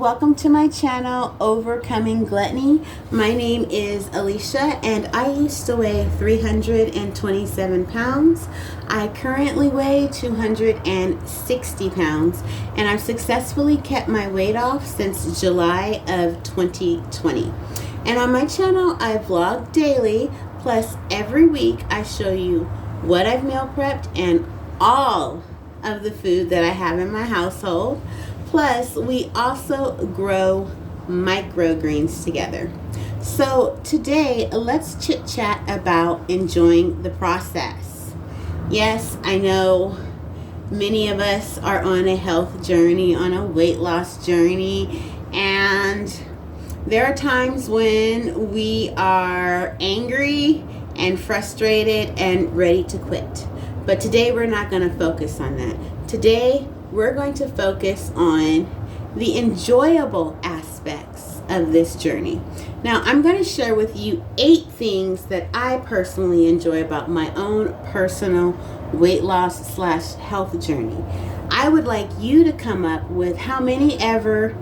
welcome to my channel, Overcoming Gluttony. My name is Alicia and I used to weigh 327 pounds. I currently weigh 260 pounds and I've successfully kept my weight off since July of 2020. And on my channel, I vlog daily, plus every week I show you what I've meal prepped and all of the food that I have in my household. Plus, we also grow microgreens together. So today, let's chit chat about enjoying the process. Yes, I know many of us are on a health journey, on a weight loss journey, and there are times when we are angry and frustrated and ready to quit. But today we're not going to focus on that. Today we're going to focus on the enjoyable aspects of this journey. Now I'm going to share with you 8 things that I personally enjoy about my own personal weight loss / health journey. I would like you to come up with how many ever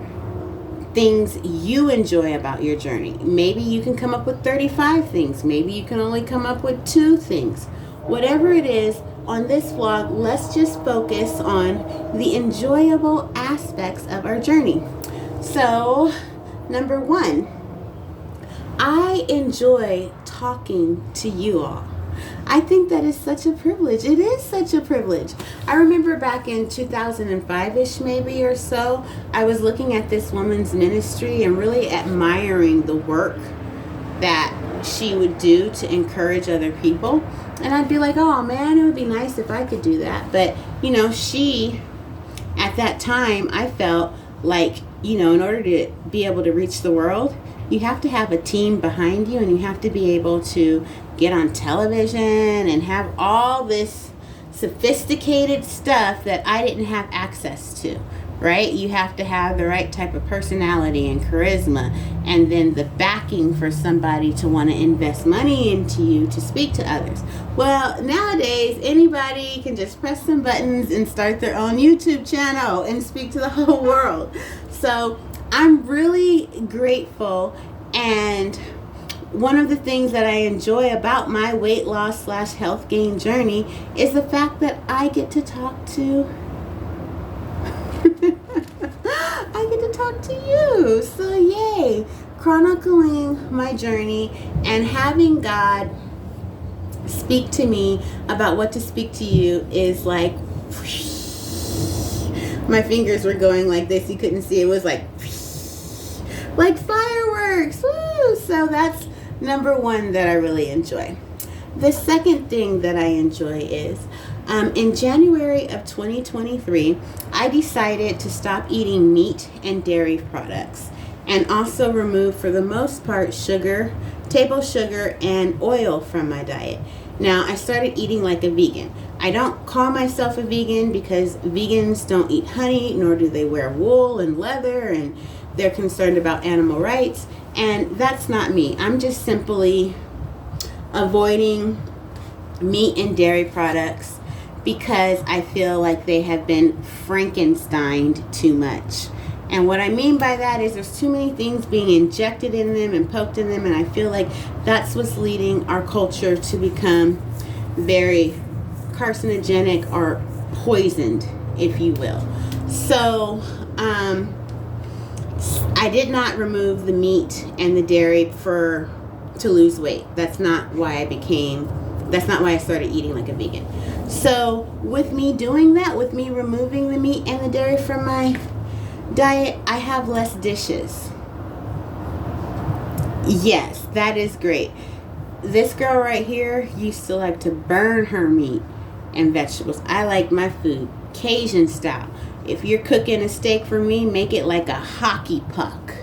things you enjoy about your journey. Maybe you can come up with 35 things. Maybe you can only come up with 2 things. Whatever it is, on this vlog, let's just focus on the enjoyable aspects of our journey. So, number 1, I enjoy talking to you all. I think that is such a privilege. It is such a privilege. I remember back in 2005-ish maybe or so, I was looking at this woman's ministry and really admiring the work that she would do to encourage other people. And I'd be like, oh man, it would be nice if I could do that. But, you know, she, at that time, I felt like, you know, in order to be able to reach the world, you have to have a team behind you and you have to be able to get on television and have all this sophisticated stuff that I didn't have access to, right? You have to have the right type of personality and charisma and then the backing for somebody to want to invest money into you to speak to others. Well, nowadays, anybody can just press some buttons and start their own YouTube channel and speak to the whole world. So I'm really grateful, and one of the things that I enjoy about my weight loss / health gain journey is the fact that I get to talk to you. So yay, chronicling my journey and having God speak to me about what to speak to you is like, my fingers were going like this. You couldn't see. It was like fireworks. Woo! So that's number 1 that I really enjoy. The second thing that I enjoy is in January of 2023, I decided to stop eating meat and dairy products and also remove, for the most part, sugar, table sugar, and oil from my diet. Now, I started eating like a vegan. I don't call myself a vegan because vegans don't eat honey, nor do they wear wool and leather, and they're concerned about animal rights. And that's not me. I'm just simply avoiding meat and dairy products because I feel like they have been Frankensteined too much. And what I mean by that is there's too many things being injected in them and poked in them, and I feel like that's what's leading our culture to become very carcinogenic or poisoned, if you will. So I did not remove the meat and the dairy to lose weight. That's not why I started eating like a vegan. So with me doing that, with me removing the meat and the dairy from my diet, I have less dishes. Yes, that is great. This girl right here used to like to burn her meat and vegetables. I like my food Cajun style. If you're cooking a steak for me, make it like a hockey puck.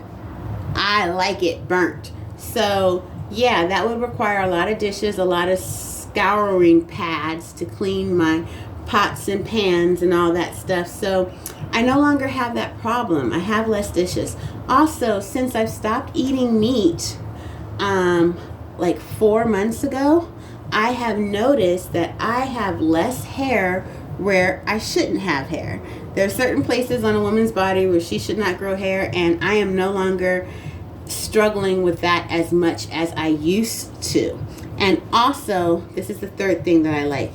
I like it burnt. So yeah, that would require a lot of dishes, a lot of scouring pads to clean my pots and pans and all that stuff. So I no longer have that problem. I have less dishes. Also, since I've stopped eating meat like 4 months ago, I have noticed that I have less hair where I shouldn't have hair. There are certain places on a woman's body where she should not grow hair, and I am no longer struggling with that as much as I used to. And also, this is the third thing that I like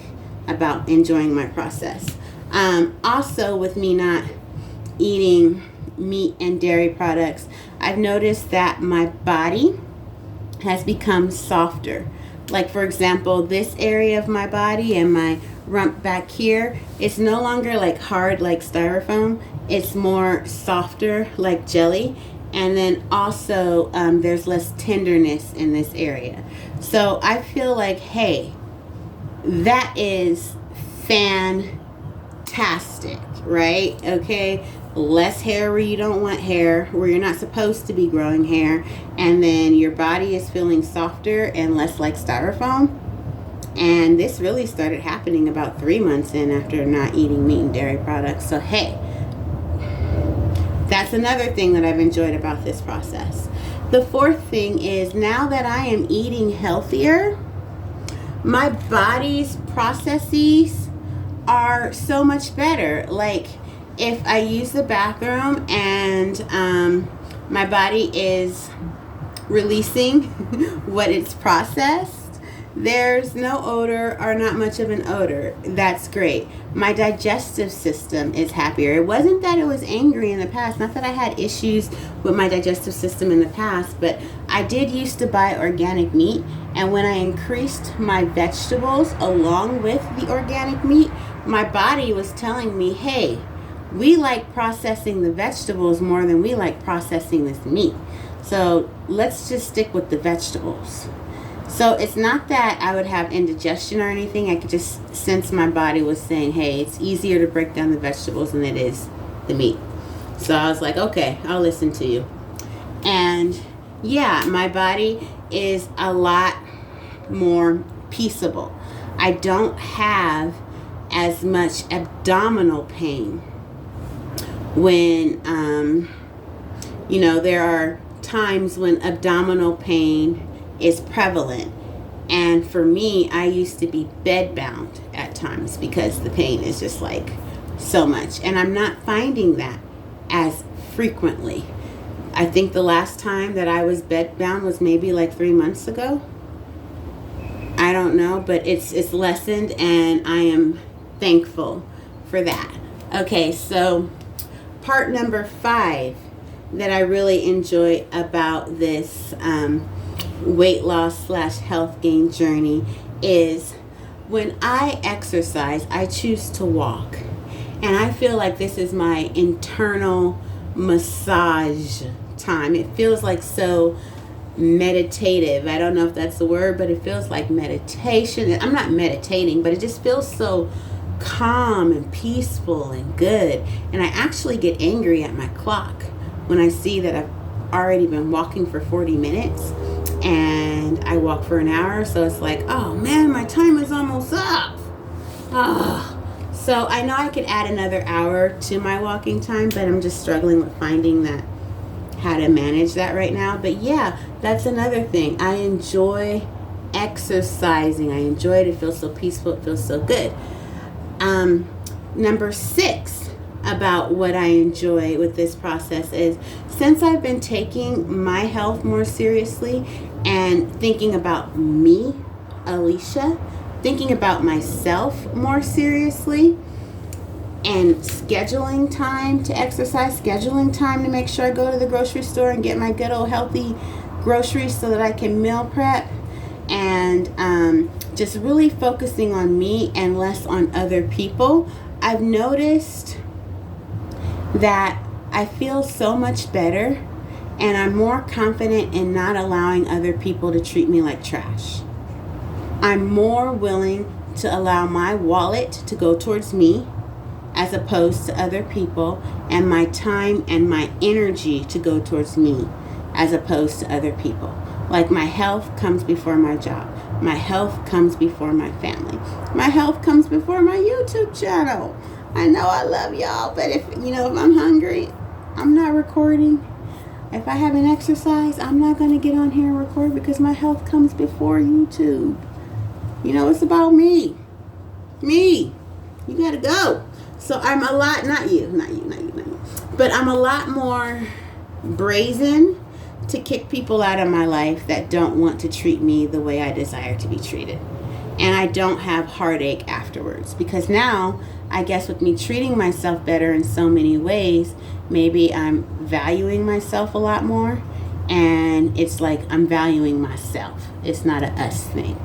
about enjoying my process. Also, with me not eating meat and dairy products, I've noticed that my body has become softer. Like, for example, this area of my body and my rump back here, it's no longer like hard like styrofoam. It's more softer like jelly. And then also there's less tenderness in this area. So I feel like, hey, that is fantastic, right? Okay, less hair where you don't want hair, where you're not supposed to be growing hair, and then your body is feeling softer and less like styrofoam. And this really started happening about 3 months in after not eating meat and dairy products. So hey, that's another thing that I've enjoyed about this process. The fourth thing is, now that I am eating healthier, my body's processes are so much better. Like, if I use the bathroom and my body is releasing what it's processed, there's no odor or not much of an odor. That's great. My digestive system is happier. It wasn't that it was angry in the past. Not that I had issues with my digestive system in the past, but I did used to buy organic meat. And when I increased my vegetables along with the organic meat, my body was telling me, hey, we like processing the vegetables more than we like processing this meat. So let's just stick with the vegetables. So it's not that I would have indigestion or anything. I could just sense my body was saying, hey, it's easier to break down the vegetables than it is the meat. So I was like, okay, I'll listen to you. And yeah, my body is a lot more peaceable. I don't have as much abdominal pain when, there are times when abdominal pain is prevalent. And for me, I used to be bedbound at times because the pain is just like so much. And I'm not finding that as frequently. I think the last time that I was bedbound was maybe like 3 months ago. I don't know, but it's lessened, and I am thankful for that. Okay, so part number 5 that I really enjoy about this weight loss / health gain journey is when I exercise, I choose to walk. And I feel like this is my internal massage time. It feels like so meditative. I don't know if that's the word, but it feels like meditation. I'm not meditating, but it just feels so calm and peaceful and good. And I actually get angry at my clock when I see that I've already been walking for 40 minutes and I walk for an hour. So it's like, oh man, my time is almost up. So I know I could add another hour to my walking time, but I'm just struggling with finding that how to manage that right now. But yeah, that's another thing. I enjoy exercising. I enjoy it. It feels so peaceful. It feels so good. Number 6 about what I enjoy with this process is, since I've been taking my health more seriously and thinking about me, Alicia, thinking about myself more seriously, and scheduling time to exercise, scheduling time to make sure I go to the grocery store and get my good old healthy groceries so that I can meal prep, and just really focusing on me and less on other people, I've noticed that I feel so much better, and I'm more confident in not allowing other people to treat me like trash. I'm more willing to allow my wallet to go towards me as opposed to other people, and my time and my energy to go towards me as opposed to other people. Like, my health comes before my job. My health comes before my family. My health comes before my YouTube channel. I know I love y'all, but if I'm hungry, I'm not recording. If I haven't exercised, I'm not going to get on here and record because my health comes before YouTube. It's about me. Me. You gotta go. So I'm a lot, not you, but I'm a lot more brazen to kick people out of my life that don't want to treat me the way I desire to be treated. And I don't have heartache afterwards, because now I guess with me treating myself better in so many ways, maybe I'm valuing myself a lot more, and it's like I'm valuing myself. It's not a us thing.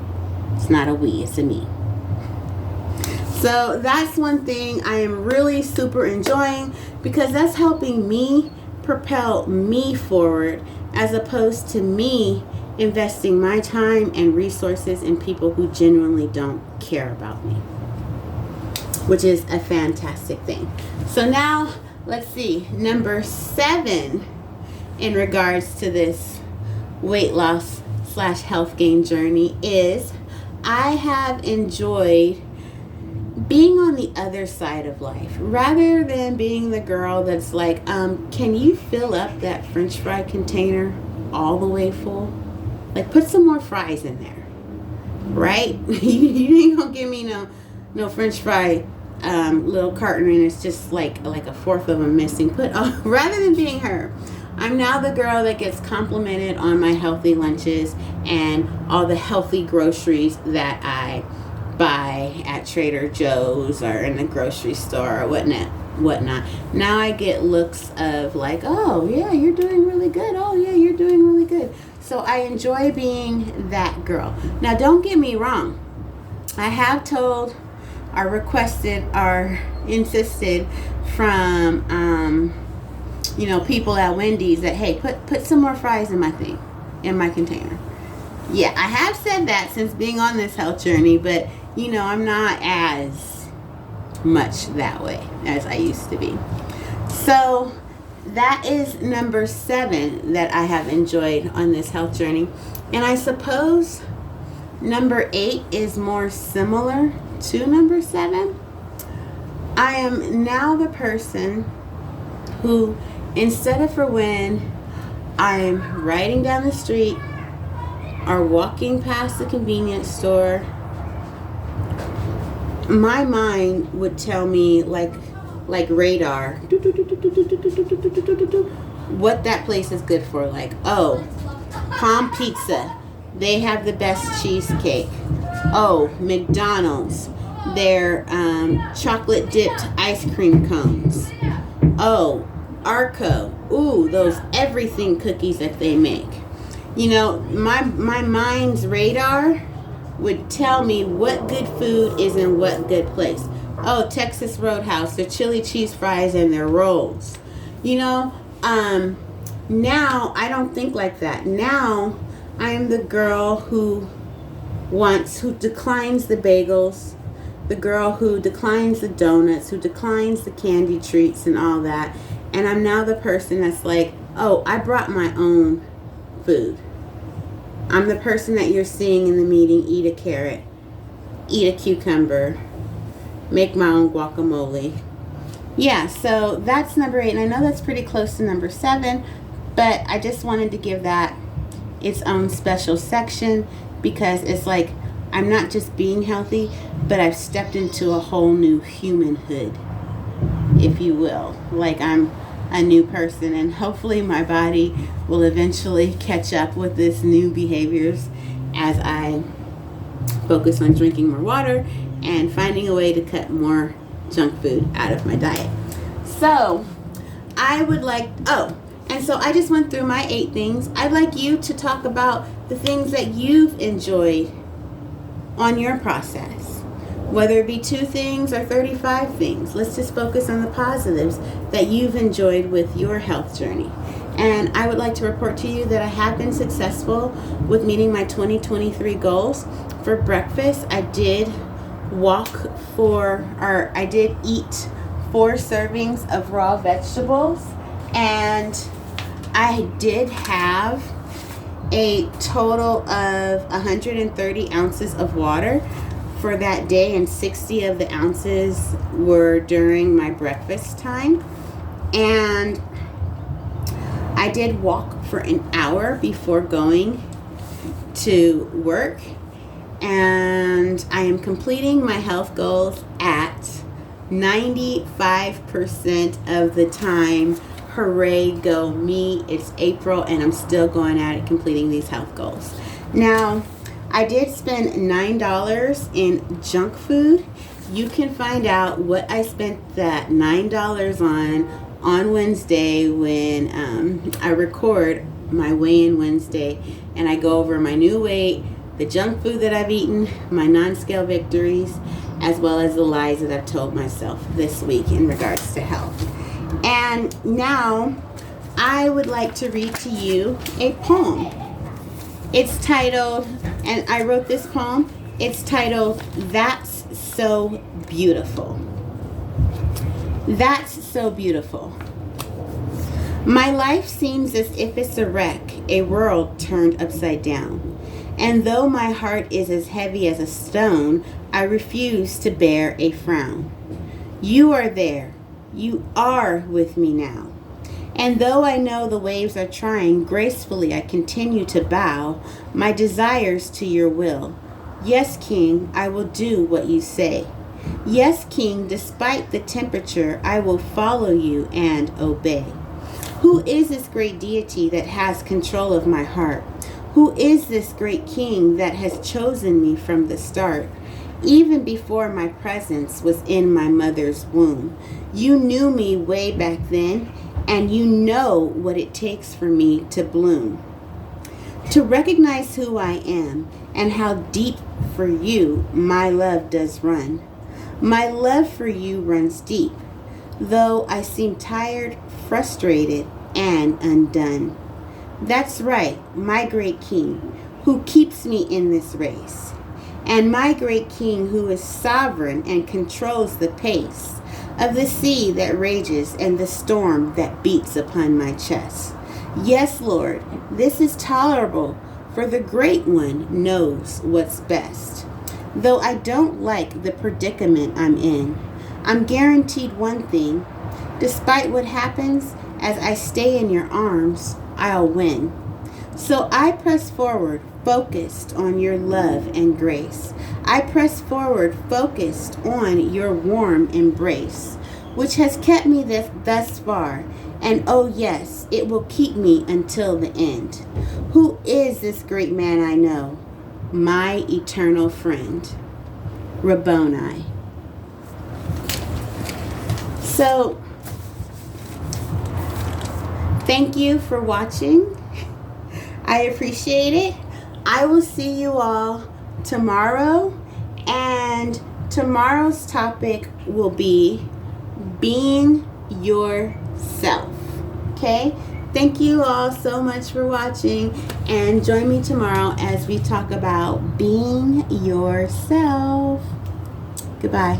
It's not a we, it's a me. So that's one thing I am really super enjoying, because that's helping me propel me forward, as opposed to me investing my time and resources in people who genuinely don't care about me, which is a fantastic thing. So now, let's see, number 7 in regards to this weight loss / health gain journey is I have enjoyed being on the other side of life, rather than being the girl that's like, can you fill up that French fry container all the way full? Like, put some more fries in there, right? You ain't gonna give me no French fry little carton and it's just like a fourth of them missing. Rather than being her, I'm now the girl that gets complimented on my healthy lunches and all the healthy groceries that I buy at Trader Joe's or in the grocery store or whatnot. Now I get looks of like, oh yeah, you're doing really good. Oh yeah, you're doing really good. So I enjoy being that girl. Now don't get me wrong. I have told or requested or insisted from people at Wendy's that, hey, put some more fries in my container. Yeah, I have said that since being on this health journey, but I'm not as much that way as I used to be. So that is number 7 that I have enjoyed on this health journey. And I suppose number 8 is more similar to number 7. I am now the person who, instead of for when I'm riding down the street or walking past the convenience store, my mind would tell me like radar what that place is good for. Like, oh, Palm Pizza, they have the best cheesecake. Oh, McDonald's, their chocolate dipped ice cream cones. Oh, Arco, ooh, those everything cookies that they make. My mind's radar would tell me what good food is in what good place. Oh, Texas Roadhouse, their chili cheese fries and their rolls. Now I don't think like that. Now I am the girl who declines the bagels, the girl who declines the donuts, who declines the candy treats and all that. And I'm now the person that's like, oh, I brought my own food. I'm the person that you're seeing in the meeting eat a carrot, eat a cucumber, make my own guacamole. Yeah, so that's number 8. And I know that's pretty close to number 7, but I just wanted to give that its own special section, because it's like I'm not just being healthy, but I've stepped into a whole new humanhood, if you will. Like I'm a new person, and hopefully my body will eventually catch up with this new behaviors as I focus on drinking more water and finding a way to cut more junk food out of my diet. So so I just went through my 8 things. I'd like you to talk about the things that you've enjoyed on your process, whether it be 2 things or 35 things. Let's just focus on the positives that you've enjoyed with your health journey. And I would like to report to you that I have been successful with meeting my 2023 goals. For breakfast, I did eat 4 servings of raw vegetables, and I did have a total of 130 ounces of water for that day, and 60 of the ounces were during my breakfast time. And I did walk for an hour before going to work, and I am completing my health goals at 95% of the time, hooray, go me. It's April and I'm still going at it, completing these health goals. Now, I did spend $9 in junk food. You can find out what I spent that $9 on Wednesday when I record my weigh-in Wednesday, and I go over my new weight, the junk food that I've eaten, my non-scale victories, as well as the lies that I've told myself this week in regards to health. And now I would like to read to you a poem. It's titled, and I wrote this poem, it's titled, That's So Beautiful. That's so beautiful. My life seems as if it's a wreck, a world turned upside down. And though my heart is as heavy as a stone, I refuse to bear a frown. You are there. You are with me now. And though I know the waves are trying, gracefully I continue to bow my desires to your will. Yes, King, I will do what you say. Yes, King, despite the temperature, I will follow you and obey. Who is this great deity that has control of my heart? Who is this great King that has chosen me from the start? Even before my presence was in my mother's womb, you knew me way back then, and you know what it takes for me to bloom. To recognize who I am and how deep for you my love does run. My love for you runs deep, though I seem tired, frustrated, and undone. That's right, my great King, who keeps me in this race. And my great King who is sovereign and controls the pace of the sea that rages and the storm that beats upon my chest. Yes, Lord, this is tolerable, for the Great One knows what's best. Though I don't like the predicament I'm in, I'm guaranteed one thing. Despite what happens, as I stay in your arms, I'll win. So I press forward, focused on your love and grace. I press forward, focused on your warm embrace, which has kept me thus far. And oh yes, it will keep me until the end. Who is this great man I know? My eternal friend, Rabboni. So, thank you for watching. I appreciate it. I will see you all tomorrow, and tomorrow's topic will be being yourself. Okay? Thank you all so much for watching, and join me tomorrow as we talk about being yourself. Goodbye.